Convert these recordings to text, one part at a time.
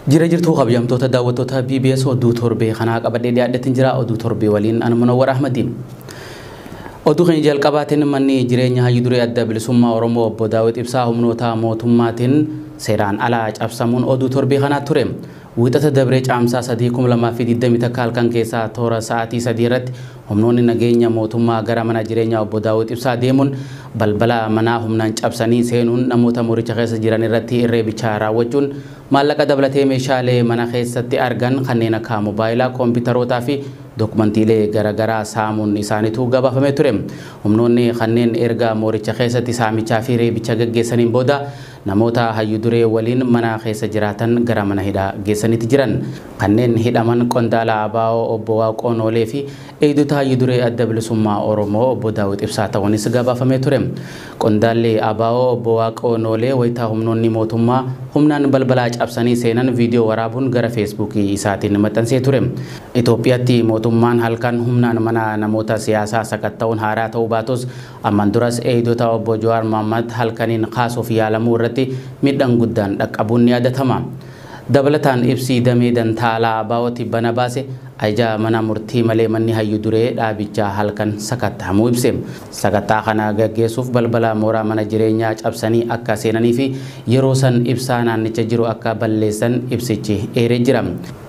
jirtuu qabiyamtoota daawwattoota BBS oduu torbee kanaa qabadhee dhihadheen jiraa oduu torbee waliin ana Munawwar Ahmadiin. Oduu keenya jalqabaatiin manni jireenya hayyuu duree adda bilisummaa Oromoo obbo Daawit Ibsaa humnoota mootummaatiin seeraan alaa cabsamuun oduu torbee kanaa ture. Wixata dabree caamsaa 3,2020 takka halkan keessaa toora sa'aatii 3 irratti humnoonni nageenya mootummaa gara mana jireenyaa obbo Daawit Ibsaa deemuun balbala manaa humnaan cabsanii seenuun namoota mooricha keessa jiran irratti irreebicha raawwachuun maallaqa dabalatee meeshaalee mana keessatti argan kanneen akka moobaayilaa, koompiyuutarootaa fi dokumantiilee garaagaraa saamuun isaaniitu gabaafamee ture. Humnoonni kanneen erga mooricha keessatti saamichaa fi reebicha gaggeessaniin booda namoota hayyuu duree waliin mana keessa jiraatan gara mana hidhaa geessaniitti jiran. Kanneen hidhaman qondaala ABO obbo Waaqoo Noolee fi eegdota hayyuu duree adda bilisummaa Oromoo obbo Daawit Ibsaa ta'uunis gabaafamee ture. Qondaalli ABO obbo Waaqoo Noolee wayitaa humnoonni mootummaa humnaan balbalaa cabsanii seenan viidiyoo waraabuun gara feesbuukii isaatiin maxxansee ture. Itoophiyaatti mootummaan halkan humnaan mana namoota siyaasaa sakatta'uun haaraa ta'uu baatus ammaan duras eegdota obbo Jawaar Mohammad halkaniin kaasuuf yaalamuu irratti miidhaan guddaan dhaqqabuun ni yaadatama. Dabalataan ibsi damee dantaalaa ABO'tti bana baase ajaa mana murtii malee manni hayyuu duree dhaabichaa halkan sakatta'amuu ibse. Sakattaa kana gaggeessuuf balbala mooraa mana jireenyaa cabsanii akka seenanii fi yeroo san ibsaa naannicha jiru akka balleessan ibsichi eeree jira.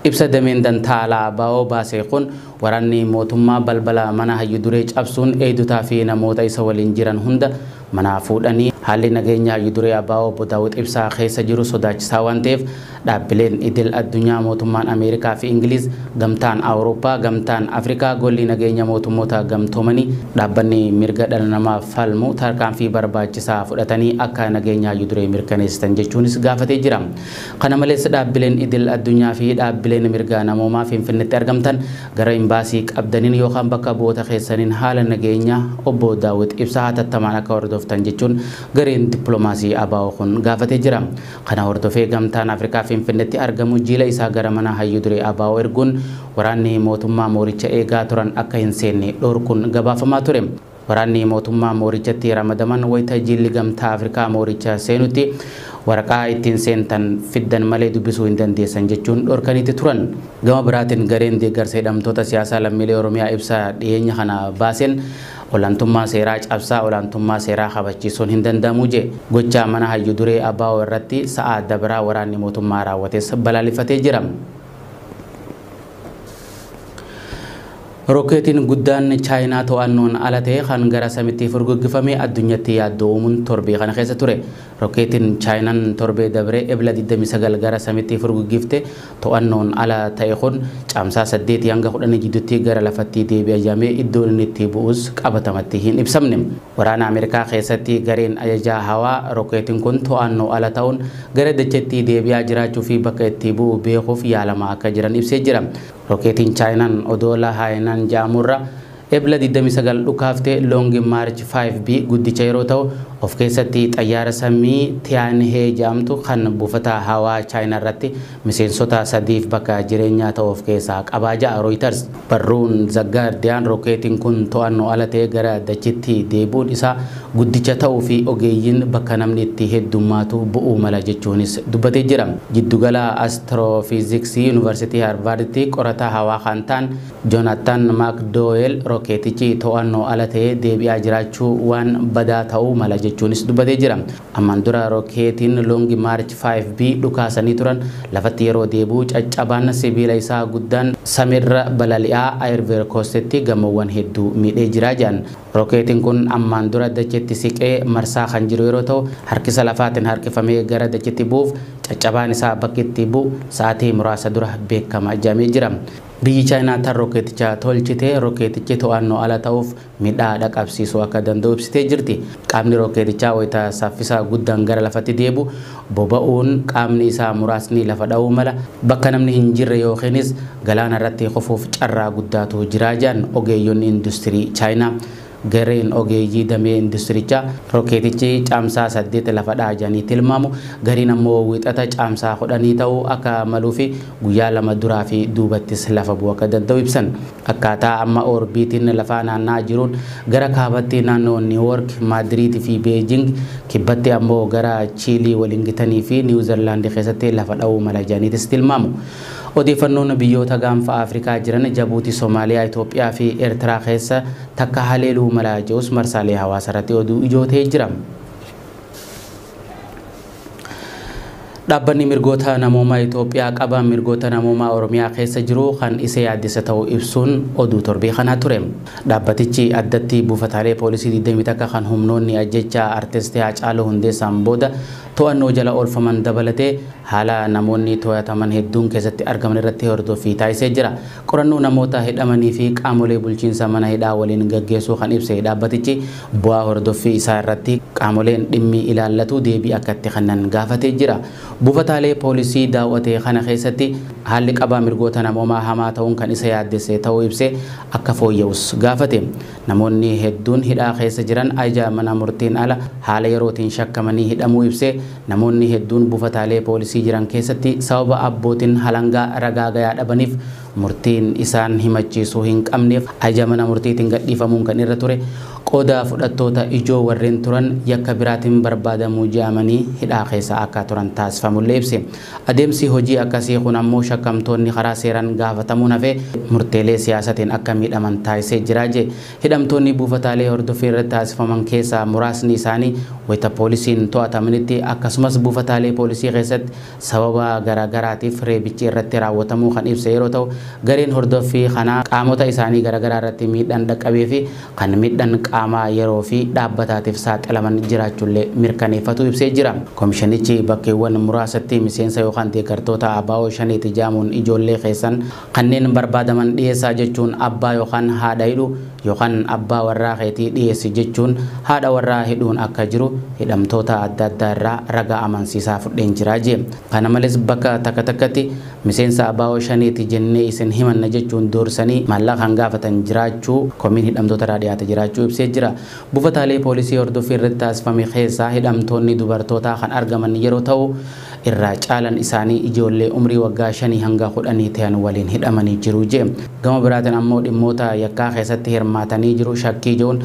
Ibsa dameen dantaalaa ABO baase kun waraanni mootummaa balbala mana hayyuu duree cabsuun eegdotaa fi namoota isa waliin jiran hunda mana fuudhanii haalli nageenya hayyuu duree ABO obbo Daawit Ibsaa keessa jiru sodaachisaa waan ta'eef dhaabbileen idil addunyaa mootummaan Ameerikaa fi Ingiliz, gamtaan Awurooppaa, gamtaan Afrikaa, golli nageenya mootummoota gamtoomanii dhaabbanni mirga dhala namaa falmu tarkaanfii barbaachisaa fudhatanii akka nageenya hayyuu duree mirkaneessitan jechuunis gaafatee jira. Kana malees dhaabbileen idil addunyaa fi dhaabbileen mirga namoomaa Finfinneetti argamtan gara imbaasii qabdaniin yookaan bakka bu'oota keessaniin haala nageenya obbo Daawit Ibsaa hatattamaan akka hordoftan jechuun gareen dippiloomaasii ABO kun gaafatee jira. Kana hordofee gamtaan Afrikaa Finfinneetti argamu jiila isaa gara mana hayyuu duree ABO erguun waraanni mootummaa mooricha eegaa turan akka hin seenne dhorkuun gabaafamaa ture. Waraanni mootummaa moorichatti ramadaman wayita jiilli gamtaa Afrikaa mooricha seenutti waraqaa ittiin seentan fiddan malee dubbisuu hin dandeessan jechuun dhorkaniitti turan. Gama biraatiin gareen deeggarsa hidhamtoota siyaasaa lammiilee Oromiyaa ibsa dhiyeenya kana baaseen olaantummaa seeraa cabsaa olaantummaa seeraa kabachiisuun hin danda'amu je. Gochaa mana hayyuu duree ABO irratti sa'aa dabraa waraanni mootummaa raawwates balaaleffatee jira. Rookeetiin guddaan Chaayinaa to'annoon ala ta'e kan gara samiitti furguggifame addunyatti yaaddoo uumuun torbee kana keessa ture. Rookeetiin Chaayinaan torbee dabree ebla 29 gara samiitti furguggifte to'annoon ala ta'e kun caamsaa 8 hanga 10 gidduutti gara lafatti deebi'amee iddoon inni itti bu'us qabatamatti hin ibsamne. Waraana Ameerikaa keessatti gareen ajajaa hawaa rookeetiin kun to'annoo ala ta'uun gara dacheetti deebi'aa jiraachuu fi bakka itti bu'u beekuuf yaalamaa akka jiran ibsee jira. Rookeetiin Chaayinaan odoola Hainan jaamurra ebla 29 dhukaafte Long March 5B guddicha yeroo ta'u of keessatti xayyaara samii Tianhe jaamtu kan buufata hawaa Chaayinaa irratti miseensota 3 bakka jireenyaa ta'u of keessaa qabaa ja'a. Reuters barruun The Guardian rookeetiin kun to'annoo ala ta'e gara dachitti deebi'uun isaa guddicha ta'uu fi ogeeyyiin bakka namni itti heddummaatu bu'uu mala jechuunis dubbatee jira. Giddugala Astrophysics University Harvardtti qorataa hawaa kan ta'an Jonathan McDowell rookeetichi to'annoo ala ta'e deebi'aa jiraachuu waan badaa ta'uu mala jechuunis dubbatee jira. Ammaan dura rookeetiin Long March 5B dhukaasanii turan lafatti yeroo deebi'u caccabaan sibiila isaa guddaan samiirra balali'aa Ivory Coast'tti gamoowwan hedduu miidhee jira jedhan. Rookeetiin kun ammaan dura dacheetti siqee marsaa kan jiru yeroo ta'u harkisa lafaatiin harkifamee gara dacheetti bu'uuf caccabaan isaa bakki itti bu'u sa'aatii muraasa dura beekama jedhamee jira. Biyyi Chaayinaa tan rookeeticha tolchite rookeetichi to'annoo ala ta'uuf miidhaa dhaqqabsiisuu akka danda'u ibsitee jirti. Qaamni rookeetichaa wayita saffisaa guddaan gara lafatti deebi'u boba'uun qaamni isaa muraasni lafa dha'uu mala bakka namni hin jirre yookiinis galaana irratti qofuuf carraa guddaatu jira jedhan ogeeyyoonni industirii Chaayinaa. gareen ogeeyyii damee industiricha rookeetichi caamsaa 8 lafa dhaajanii tilmaamu gariin ammoo wixata caamsaa 10 ta'uu akka maluu fi guyyaa 2 duraa fi duubattis lafa bu'uu akka danda'u ibsan. Akkaataa amma orbiitiin lafaa naanna'aa jiruun gara kaabatti naannoo Niiwuork, Maadiriid fi Beejing, kibbatti ammoo gara Chiilii waliin gitanii fi Niwuzilaandi keessatti lafa dha'uu mala jedhaniitis tilmaamu. Odeeffannoon biyyoota gaanfa Afrikaa jiran Jabuutii, Soomaaliyaa, Itoophiyaa fi Eertiraa keessa takka haleeluu mala jedhus marsaalee hawaasaa irratti oduu ijoo ta'ee jira. Dhaabbanni mirgoota namoomaa Itoophiyaa qaba mirgoota namoomaa Oromiyaa keessa jiru kan isa yaaddessa ta'uu ibsuun oduu torbee kanaa ture. Dhaabbatichi addatti buufataalee poolisii 21 kan humnoonni ajjechaa artistii Haacaaluu Hundeessaan booda to'annoo jala oolfaman dabalatee haala namoonni to'ataman hedduun keessatti argaman irratti hordoffii taasisee jira. Qorannoo namoota hidhamanii fi qaamolee bulchiinsa mana hidhaa waliin gaggeessuu kan ibse dhaabbatichi bu'aa hordoffii isaa irratti qaamoleen dhimmi ilaallatu deebii akka itti kennan gaafatee jira. Buufataalee poolisii daawwatee kana keessatti haalli qabaa mirgoota namoomaa hamaa ta'uun kan isa yaaddesse ta'uu ibse akka fooyya'us gaafate. Namoonni hedduun hidhaa keessa jiran ajaja mana murtiin ala haala yerootiin shakkamanii hidhamuu ibse. Namoonni hedduun buufataalee poolisii jiran keessatti sababa abbootiin halangaa ragaa gayaa dhabaniif murtiin isaan himachiisuu hin qabneef ajaja mana murtiitiin gadhiifamuun kan irra ture. Qooda fudhattoota ijoo warreen turan yakka biraatiin barbaadamuu jedhamanii hidhaa keessa akka turan taasifamullee ibse. Adeemsi hojii akkasii kun ammoo shakkamtoonni karaa seeraan gaafatamuun hafee murteelee siyaasatiin akka miidhaman taasisee jira jedhe. Hidhamtoonni buufataalee hordoffii irratti taasifaman keessaa muraasni isaanii wayita poolisiin to'atamanitti akkasumas buufataalee poolisii keessatti sababa garaagaraatiif reebichi irratti raawwatamuu kan ibse yeroo ta'u gareen hordoffii kanaa qaamota isaanii garaagaraa irratti miidhaan dhaqqabee fi kan miidhaan qaamaa yeroo fi dhaabbataatiif saaxilaman jiraachuullee mirkaneeffatu ibsee jira. Komishinichi bakkeewwan muraasatti miseensa yookaan deeggartoota ABO shaniiti jedhamuun ijoollee keessan kanneen barbaadaman dhiyeessaa jechuun abbaa yookaan haadha hidhu yookaan abbaa warraa keetii dhiyeessi jechuun haadha warraa hidhuun akka jiru hidhamtoota adda addaa irraa ragaa amansiisaa fudheen jira jedhe. Kana malees bakka takka takkatti miseensa ABO shaniiti jennee isin himanna jechuun doorsanii maallaqaan gaafatan jiraachuu komiin hidhamtoota irraa dhiyaate jiraachuu ibsee jira. Buufataalee poolisii hordoffii irratti taasifame keessaa hidhamtoonni dubartootaa kan argaman yeroo ta'u irraa caalan isaanii ijoollee umrii waggaa 5 hanga 10 ta'an waliin hidhamanii jiru jedhe. Gama biraatiin ammoo dhimmoota yakkaa keessatti hirmaatanii jiru shakkii jiruun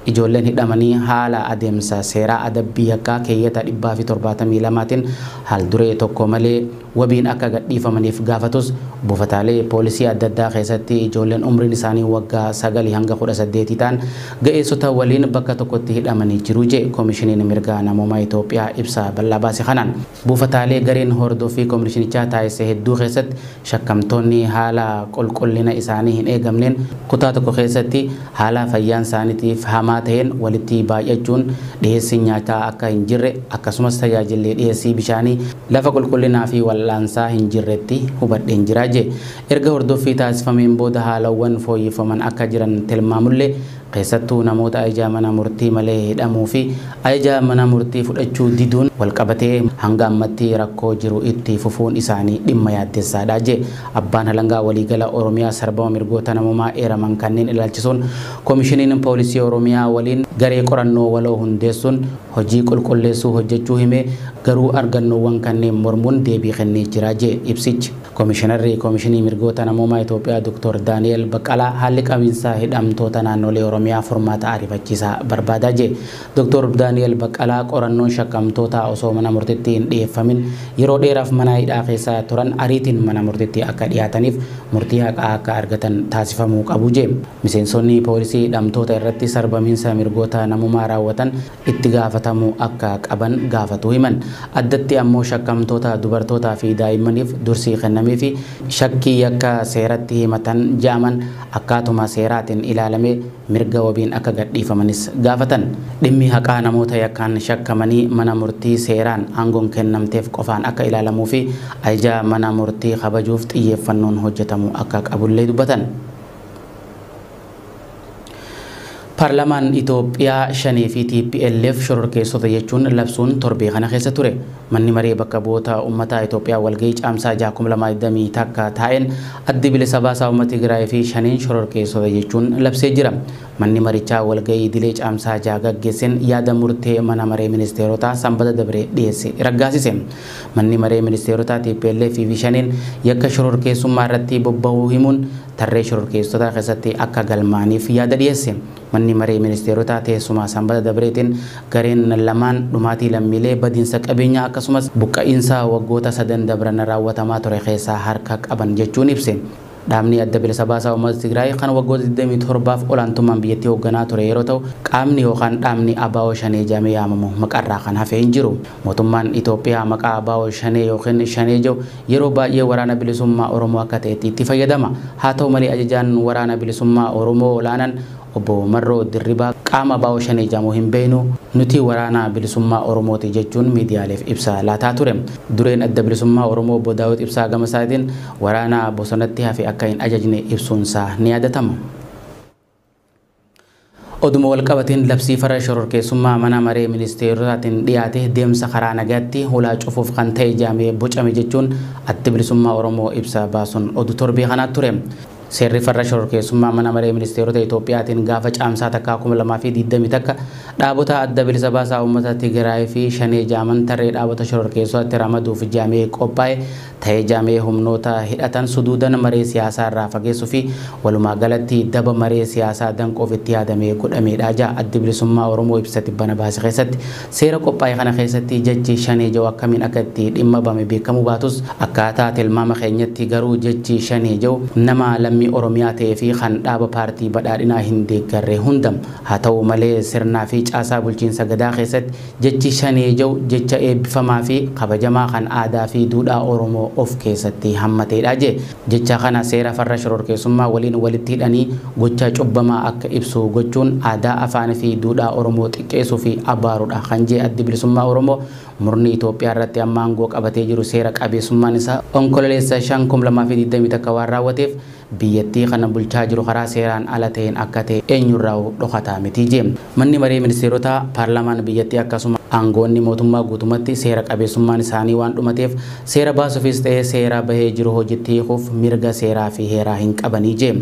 ijoolleen hidhamanii haala adeemsa seeraa adabbii yakkaa keeyyata 172tiin haal duree tokko malee wabiin akka gadhiifamaniif gaafatus buufataalee poolisii adda addaa keessatti ijoolleen umriin isaanii waggaa 9 hanga 18 ta'an ga'eessota waliin bakka tokkotti hidhamanii jiru jedhe komishiniin mirga namoomaa Itoophiyaa ibsa bal'aa baase kanaan. Buufataalee gareen hordoffii komishinichaa taasise hedduu keessatti shakkamtoonni haala qulqullina isaanii hin eegamneen kutaa tokko keessatti haala fayyaan isaaniitiif hamaa ta'een walitti baay'achuun dhiyeessii nyaataa akka hin jirre akkasumas tajaajilli dhiyeessii bishaanii lafa qulqullinaa fi wal'aansaa hin jirretti hubadheen jira jedhe. Erga hordoffii taasifameen booda haalawwan fooyyeeffaman akka jiran tilmaamullee keessattuu namoota ajaja mana murtii malee hidhamuu fi ajaja mana murtii fudhachuu diduun walqabatee hanga ammatti rakkoo jiru itti fufuun isaanii dhimma yaaddessaadha jedhe. Abbaan halangaa waliigala Oromiyaa sarbama mirgoota namoomaa eeraman kanneen ilaalchisuun komishiniin poolisii Oromiyaa waliin garee qorannoo waloo hundeessuun hojii qulqulleessuu hojjechuu himee garuu argannoowwan kanneen mormuun deebii kennee jira jedhe ibsichi. Komishinarri Komishinii Mirgoota Namoomaa Itoophiyaa Dr. Daani'el Baqqalaa haalli qabiinsa hidhamtoota naannolee Oromiyaa furmaata ariifachiisaa barbaadaa jedhe. Dr. Daani'el Baqqalaa qorannoon shakkamtoota osoo mana murtiitti hin dhiyeeffamin yeroo dheeraaf mana hidhaa keessa turan ariitiin mana murtiitti akka dhiyaataniif murtii haqaa akka argatan taasifamuu qabu jedhe. Miseensonni poolisii hidhamtoota irratti sarbamiinsa mirgoota namummaa raawwatan itti gaafatamuu akka qaban gaafatu himan. Addatti ammoo shakkamtoota dubartootaa fi daa'immaniif dursii kenname fi shakkii akka seeratti himatan jaaman akkaatuma seeraatiin ilaalamee mirga wabiin akka gadhiifamanis gaafatan. Dhimmi haqaa namoota yakkaan shakkamanii mana murtii seeraan aangoon kennamteef qofaan akka ilaalamuu fi ajaja mana murtii kabajuuf xiyyeeffannoon hojjetamuu akka qabullee dubbatan. Paarlaamaan Itoophiyaa shanii fi TPLF shororkeessota jechuun labsuun torbee kana keessa ture. Manni maree bakka bu'oota uummataa Itoophiyaa walgahii caamsaa 2020 takka taa'een addi bilisa baasaa uummata Tigraay fi shaniin shororkeessota jechuun labsee jira. Manni marichaa walgahii idilee caamsaa 6 gaggeesseen yaada murtee mana maree ministeerotaa sanbata dabree dhiyeesse raggaasise. Manni maree ministeerotaa TPLF fi shaniin yakka shororkeessummaa irratti bobba'uu himuun tarree shororkeessota keessatti akka galmaaniif yaada dhiyeesse. Manni maree ministeerotaa teessuma sanbata dabreetiin gareen lamaan dhumaatii lammiilee badiinsa qabeenyaa akkasumas buqqa'iinsa waggoota 3 dabran raawwatamaa ture keessaa harka qaban jechuun ibse. Dhaabni adda bilisa baasaa uummata Tigraay kan waggoota 27f olaantummaan biyyattii hoogganaa ture yeroo ta'u qaamni yookaan dhaabni ABO shanee jedhamee yaamamu maqarraa kan hafee hin jiru. Mootummaan Itoophiyaa maqaa ABO shanee yookiin shanee jedhu yeroo baay'ee waraana bilisummaa Oromoo akka ta'etti itti fayyadama. Haa ta'u malee ajajaan waraana bilisummaa Oromoo olaanaan obbo Marroo Dirribaa qaama ABO shanee jedhamu hin beeknu nuti waraana bilisummaa Oromooti jechuun miidiyaaleef ibsa laataa ture. Dureen adda bilisummaa Oromoo obbo Daawit Ibsaa gama isaatiin waraana bosonatti hafe akka hin ajajne ibsuunsaa ni yaadatama. Oduma walqabateen labsii farra shororkeessummaa mana maree ministeerotaatiin dhiyaate deemsa karaa nagaatti hulaa cufuuf kan ta'e jedhamee bocame jechuun adda bilisummaa Oromoo ibsa baasuun oduu torbee kanaa ture. Seerri farra shororkeessummaa mana maree ministeerota Itoophiyaatiin gaafa caamsaa takka 2020 takka dhaabota adda bilisa baasaa uummata Tigraay fi shanee jedhaman tarree dhaabota shororkeessootaatti ramaduuf jedhamee qophaa'e ta'ee jedhamee humnoota hidhatan suduudan maree siyaasaa irraa fageessuu fi walumaa galatti daba maree siyaasaa danqoof itti yaadamee godhameedha jedha addi bilisummaa Oromoo ibsatti bana baase keessatti. Seera qophaa'e kana keessatti jechi shanee jedhu akkamiin akka itti dhimma bame beekamu baatus akkaataa tilmaama keenyatti garuu jechi shanee jedhu nama Oromiyaa ta'ee fi kan dhaaba paartii badhaadhinaa hin deeggarre hundam. Haa ta'u malee sirnaa fi caasaa bulchiinsa gadaa keessatti jechi shanee jedhu jecha eebbifamaa fi kabajamaa kan aadaa fi duudhaa Oromoo of keessatti hammateedha jedhe. Jecha kana seera farra shororkeessummaa waliin walitti hidhanii gocha cubbamaa akka ibsu gochuun aadaa afaan fi duudhaa Oromoo xiqqeessuu fi abbaaruudha kan jedhe addi bilisummaa Oromoo. Murni Itoophiyaa irratti amma aangoo qabatee jiru seera qabeessummaan isaa onkololeessa 5,2020 takka waan raawwateef biyyattii kana bulchaa jiru karaa seeraan ala ta'een akka ta'e eenyurraa dhokataa miti jedhe. Manni maree ministeerotaa paarlaamaan biyyattii akkasuma aangoonni mootummaa guutumatti seera qabeessummaan isaanii waan dhumateef seera baasuufis ta'ee seera bahee jiru hojiitti hiikuuf mirga seeraa fi heeraa hin qabanii jedhe.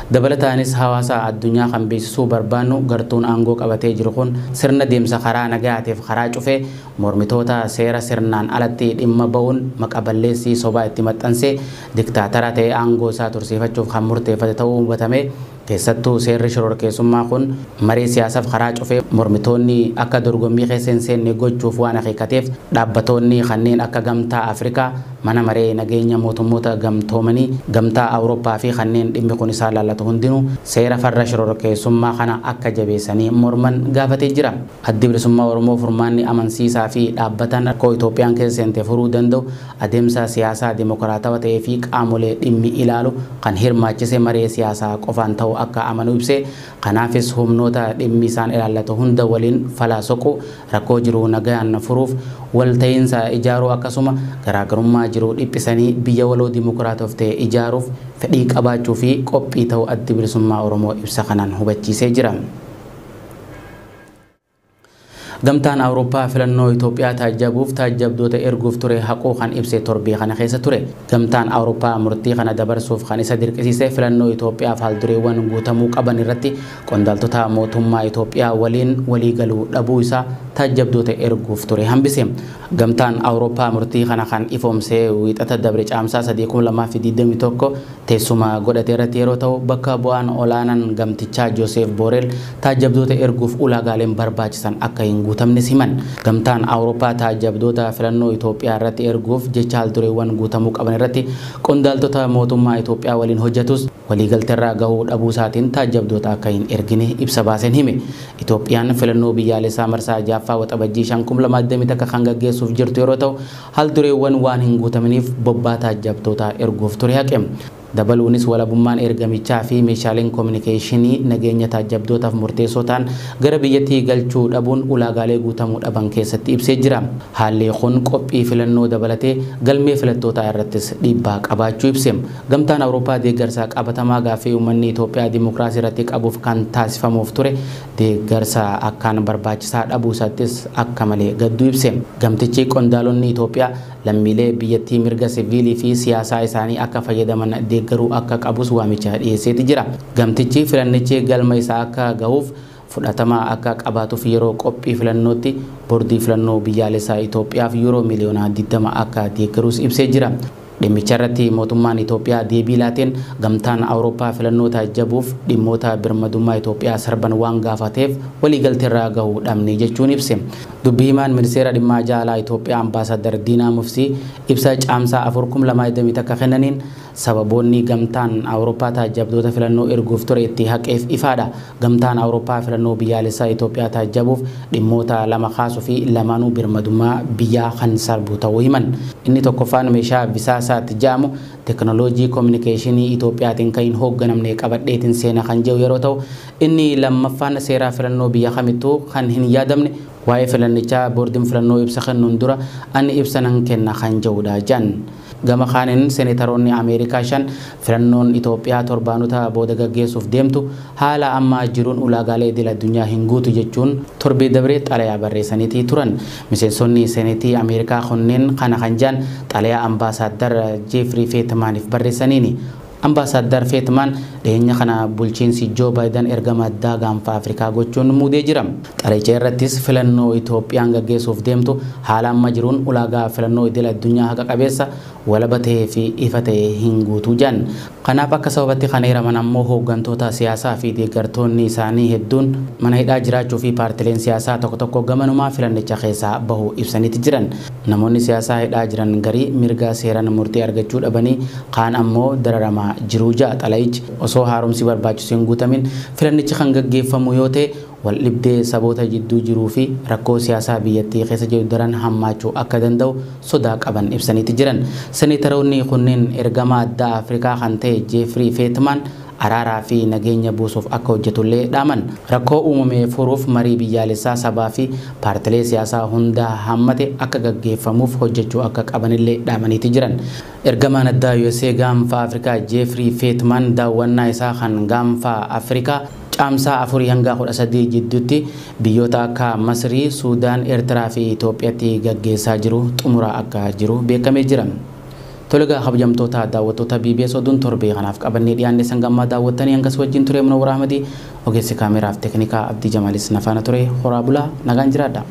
Dabalataanis hawaasa addunyaa kan beeksisuu barbaannu gartuun aangoo qabatee jiru kun sirna deemsa karaa nagaateef karaa cufee mormitoota seera sirnaan alatti dhimma ba'uun maqaballeessii sobaa itti maxxansee diktaatara ta'ee aangoo isaa tursiifachuuf kan murteeffate ta'uu hubatame. Keessattuu seerri shororkeessummaa kun maree siyaasaaf karaa cufee mormitoonni akka dorgommii keessa hin seenne gochuuf waan akeekateef dhaabbatoonni kanneen akka gamtaa Afrikaa mana maree nageenya mootummoota gamtoomanii gamtaa Awurooppaa fi kanneen dhimmi kun isaa laallatu hundinuu seera farra shororkeessummaa kana akka jabeessanii morman gaafatee jira. Addi bilisummaa Oromoo furmaanni amansiisaa fi dhaabbatan rakkoo Itoophiyaan keessa seente furuu danda'u adeemsa siyaasaa dimokiraatawaa ta'ee fi qaamolee dhimmi ilaalu kan hirmaachise maree siyaasaa qofaan ta'u akka amanu ibse. Kanaafis humnoota dhimmi isaan ilaallatu hunda waliin falaa soqu rakkoo jiru nagaan furuuf walta'iinsa ijaaruu akkasuma garaagarummaa jiru dhiphisanii biyya waloo dimokiraatoof ta'e ijaaruuf fedhii qabaachuu fi qophii ta'uu addi bilisummaa Oromoo ibsa kanaan hubachiisee jira. Gamtaan Awurooppaa filannoo Itoophiyaa taajjabuuf taajjabdoota erguuf ture haquu kan ibse torbee kana keessa ture. Gamtaan Awurooppaa murtii kana dabarsuuf kan isa dirqisiise filannoo Itoophiyaaf haaldureewwan guutamuu qaban irratti qondaaltota mootummaa Itoophiyaa waliin waliigaluu dhabuu isaa taajjabdoota erguuf ture hambise. Gamtaan Awurooppaa murtii kana kan ifoomsee wiixata dabre caamsaa 2021 teessuma godhate irratti yeroo ta'u bakka bu'aan olaanaan gamtichaa Joosef Booreel taajjabdoota erguuf ulaagaaleen barbaachisan akka hin guutamne siman. Gamtaan Awurooppaa taajjabdoota filannoo Itoophiyaa irratti erguuf jecha haaldureewwan guutamuu qaban irratti qondaaltota mootummaa Itoophiyaa waliin hojjetus waliigalteerraa gahuu dhabuu isaatiin taajjabdoota akka hin ergine ibsa baaseen hime. Itoophiyaan filannoo biyyaalessaa marsaa jaaffaa waxabajjii 5,2020 takka kan gaggeessuuf jirtu yeroo ta'u haaldureewwan waan hin guutamaniif bobbaa taajjabdoota erguuf ture haqe. dabaluunis walabummaan ergamichaa fi meeshaaleen kominikeeshinii nageenya taajabdootaaf murteessotaan gara biyyattii galchuu dhabuun ulaagaalee guutamuu dhaban keessatti ibsee jira. Haalli kun qophii filannoo dabalatee galmee filattootaa irrattis dhiibbaa qabaachuu ibse. Gamtaan Awurooppaa deeggarsa qabatamaa gaaffii uummanni Itoophiyaa dimokiraasii irratti qabuuf kan taasifamuuf ture deeggarsa akkaan barbaachisaa dhabuu isaattis akka malee gadduu ibse. Gamtichi qondaalonni Itoophiyaa lammiilee biyyattii mirga siviilii fi siyaasaa isaanii akka fayyadaman deeggaruu akka qabus waamicha dhiyeesseeti jira. Gamtichi filannichi galma isaa akka gahuuf fudhatama akka qabaatuuf yeroo qophii filannootti boordii filannoo biyyaalessaa Itoophiyaaf yuuroo miliyoona 20 akka deeggaruus ibsee jira. Dhimmicha irratti mootummaan Itoophiyaa deebii laateen gamtaan Awurooppaa filannoo taajjabuuf dhimmoota birmadummaa Itoophiyaa sarban waan gaafateef waliigalteerraa gahuu dhabne jechuun ibse. Dubbii himaan ministeera dhimma alaa Itoophiyaa Ambaasaadar Diinaa Mufsii ibsa caamsaa 4,2020 akka kennaniin sababoonni gamtaan Awurooppaa taajabdoota filannoo erguuf ture itti haqeef ifaadha. Gamtaan Awurooppaa filannoo biyyaalessaa Itoophiyaa taajjabuuf dhimmoota lama kaasuu fi lamaanuu birmadummaa biyyaa kan sarbu ta'uu himan. Inni tokkoffaan meeshaa bisaasaatti jaamu teknooloojii kominikeeshinii Itoophiyaatiin kan hin hoogganamne qabadheetiin seena kan jiru yeroo ta'u, inni lammaffaan seeraa filannoo biyya kamittuu kan hin yaadamne waa'ee filannichaa boordiin filannoo ibsa kennuun dura ani ibsa nan kenna kan jedhudha jedhan. Gama kaaniin seenetaroonni Ameerikaa 5 filannoon Itoophiyaa torbaanota booda gaggeessuuf deemtu haala ammaa jiruun ulaagaalee idil addunyaa hin guutu jechuun torbee dabree xalayaa barreessaniitii turan. Miseensonni seenetii Ameerikaa kunneen kana kan jedhan xalayaa Ambaasaadar Jeefrii Feetmaaniif barreessaniini. Ambaasaadar Feetmaan dhiyeenya kana bulchiinsi Joo Baayiden ergama addaa gaanfa Afrikaa gochuun muudee jira. Xalayaa irrattis filannoo Itoophiyaan gaggeessuuf deemtu haala amma jiruun ulaagaa filannoo idil addunyaa haqa qabeessa walaba ta'ee fi ifa ta'ee hin guutu jedhan. Kanaaf akka sababatti kan heeraman ammoo hooggantoota siyaasaa fi deeggartoonni isaanii hedduun mana hidhaa jiraachuu fi paartileen siyaasaa tokko tokko gamanumaa filannicha keessaa bahuu ibsaniiti jiran. Namoonni siyaasaa hidhaa jiran garii mirga seeraan murtee argachuu dhabanii kaan ammoo dararamaa jiruu ja'a. Xalayichi osoo haaromsi barbaachisu hin guutamin filannichi kan gaggeeffamu yoo ta'e wal dhibdee saboota jidduu jiruu fi rakkoo siyaasaa biyyattii keessa jiru daran hammaachuu akka danda'u sodaa qaban ibsaniiti jiran. Seenetaroonni kunneen ergama addaa Afrikaa kan ta'e Jeefrii Feetmaan araaraa fi nageenya buusuuf akka hojjetullee dhaaman. Rakkoo uumame furuuf marii biyyaalessaa sabaa fi paartilee siyaasaa hundaa hammate akka gaggeeffamuuf hojjechuu akka qabanillee dhaamaniiti jiran. Ergamaan addaa USA gaanfa Afrikaa Jeefrii Feetmaan daawwannaa isaa kan gaanfa Afrikaa caamsaa 4 hanga 13 jidduutti biyyoota akka Masrii, Suudaan, Eertiraa fi Itoophiyaatti gaggeessaa jiru xumuraa akka jiru beekamee jira. Tolega kabajamtoota daawwattoota BBS oduun torbee kanaaf qabannee dhiyaanne sangammaa daawwattanii hangas wajjin ture Munawwar Ahmadi ogeessi kaameraaf teeknikaa Abdii Jamaalis nafaana ture horaa bulaa nagaan jiraadha.